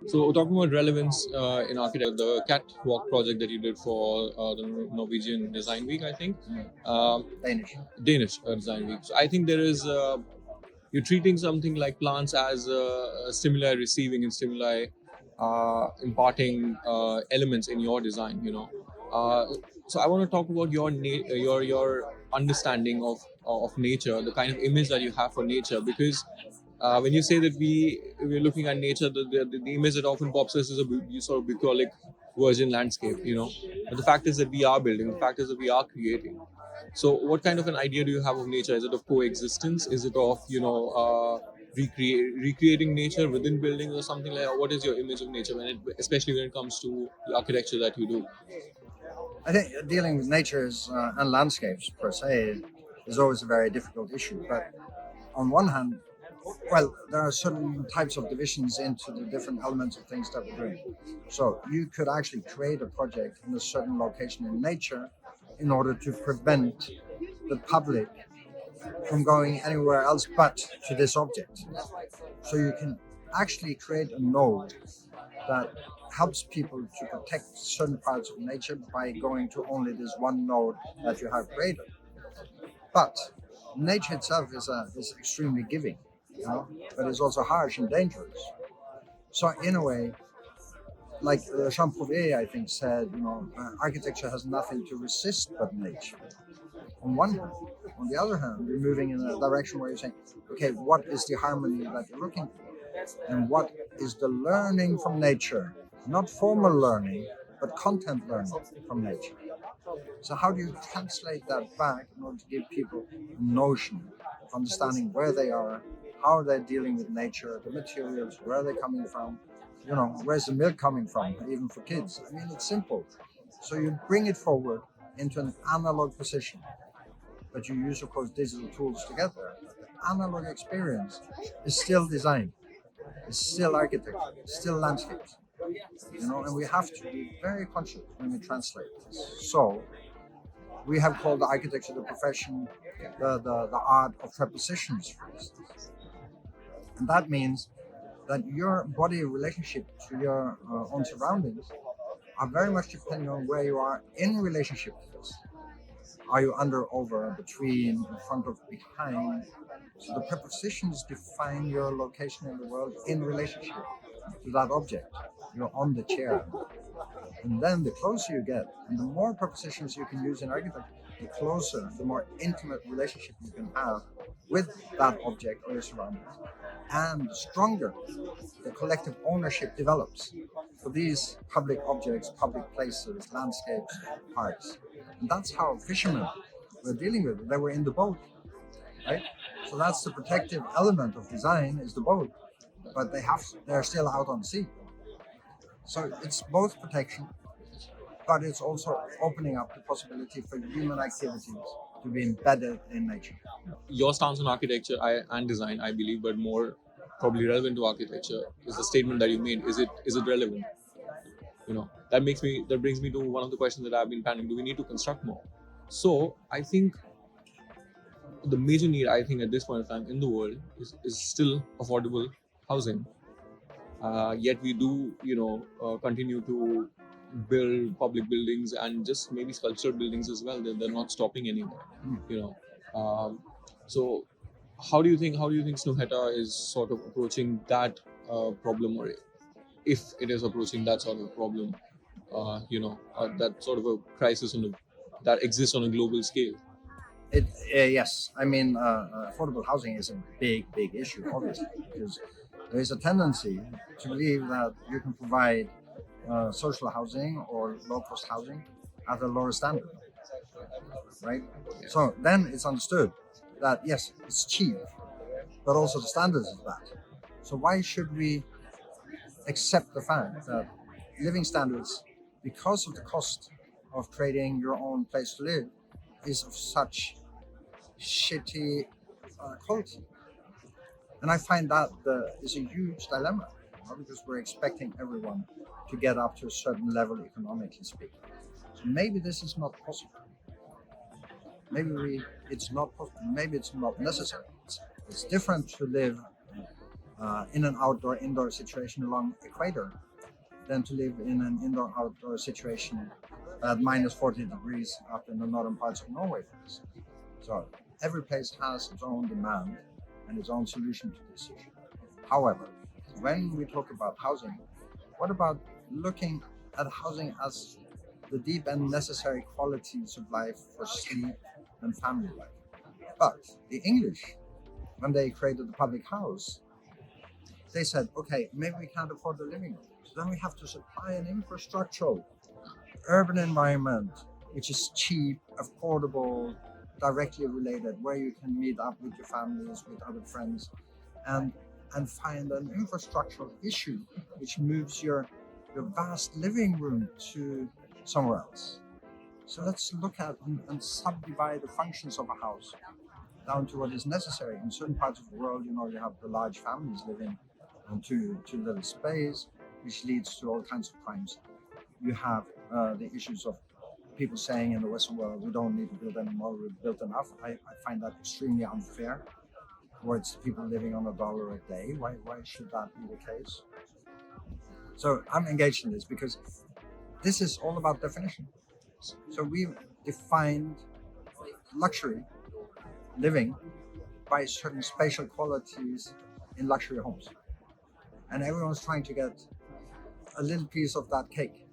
So talking about relevance in architecture, the catwalk project that you did for the Norwegian Design Week, I think, Danish. Danish Design Week. So I think there is you're treating something like plants as stimuli receiving and stimuli imparting elements in your design. So I want to talk about your understanding of nature, the kind of image that you have for nature, because when you say that we're looking at nature, the image that often pops us is a sort of bucolic virgin landscape, But the fact is that we are building. The fact is that we are creating. So, what kind of an idea do you have of nature? Is it of coexistence? Is it of recreating nature within buildings or something like that? What is your image of nature especially when it comes to the architecture that you do? I think dealing with natures and landscapes per se is always a very difficult issue. But on one hand, well, there are certain types of divisions into the different elements of things that we're doing. So you could actually create a project in a certain location in nature in order to prevent the public from going anywhere else but to this object. So you can actually create a node that helps people to protect certain parts of nature by going to only this one node that you have created. But nature itself is extremely giving, but it's also harsh and dangerous. So in a way, like Jean Prouvé, I think, said, architecture has nothing to resist but nature. On one hand, on the other hand, you're moving in a direction where you're saying, okay, what is the harmony that you're looking for, and what is the learning from nature, not formal learning, but content learning from nature. So how do you translate that back in order to give people a notion of understanding where they are, how they're dealing with nature, the materials, where they're coming from, where's the milk coming from, even for kids? I mean, it's simple. So you bring it forward into an analog position, but you use, of course, digital tools together. The analog experience is still design, it's still architecture, it's still landscapes, and we have to be very conscious when we translate this. So we have called the architecture the profession, the art of prepositions, for instance. And that means that your body relationship to your own surroundings are very much depending on where you are in relationship to this. Are you under, over, between, in front of, behind? So the prepositions define your location in the world in relationship to that object. You're on the chair. And then the closer you get, and the more prepositions you can use in architecture, the closer, the more intimate relationship you can have with that object or your surroundings. And the stronger the collective ownership develops for these public objects, public places, landscapes, parks. And that's how fishermen were dealing with it. They were in the boat, right? So that's the protective element of design, is the boat. But they're still out on sea. So it's both protection, but it's also opening up the possibility for human activities to be embedded in nature. Your stance on architecture and design, I believe, but more probably relevant to architecture, is the statement that you made. Is it relevant? That brings me to one of the questions that I've been planning. Do we need to construct more? So I think the major need, I think, at this point in time in the world is still affordable housing. Yet we do, continue to build public buildings and just maybe sculptured buildings as well. They're not stopping anymore. So how do you think Snøhetta is sort of approaching that problem, or if it is approaching that sort of problem, that sort of a crisis that exists on a global scale? Yes, I mean, affordable housing is a big issue, obviously, because there is a tendency to believe that you can provide social housing or low-cost housing at a lower standard, right? Yeah. So then it's understood that yes, it's cheap, but also the standards is bad. So why should we accept the fact that living standards, because of the cost of creating your own place to live, is of such shitty quality? And I find that is a huge dilemma, because we're expecting everyone to get up to a certain level economically speaking. So maybe this is not possible. Maybe it's not possible. Maybe it's not necessary. It's different to live in an outdoor-indoor situation along equator than to live in an indoor-outdoor situation at minus 40 degrees up in the northern parts of Norway, for instance. So every place has its own demand and its own solution to this issue. However, when we talk about housing, what about looking at housing as the deep and necessary qualities of life for sleep and family life? But the English, when they created the public house, they said, okay, maybe we can't afford the living room. So then we have to supply an infrastructural urban environment which is cheap, affordable, directly related, where you can meet up with your families, with other friends, and find an infrastructural issue which moves your vast living room to somewhere else. So let's look at and subdivide the functions of a house down to what is necessary. In certain parts of the world, you have the large families living on too little space, which leads to all kinds of crimes. You have the issues of people saying in the Western world, we don't need to build anymore, we've built enough. I find that extremely unfair towards people living on $1 a day. Why should that be the case? So I'm engaged in this because this is all about definition. So we've defined luxury living by certain spatial qualities in luxury homes. And everyone's trying to get a little piece of that cake.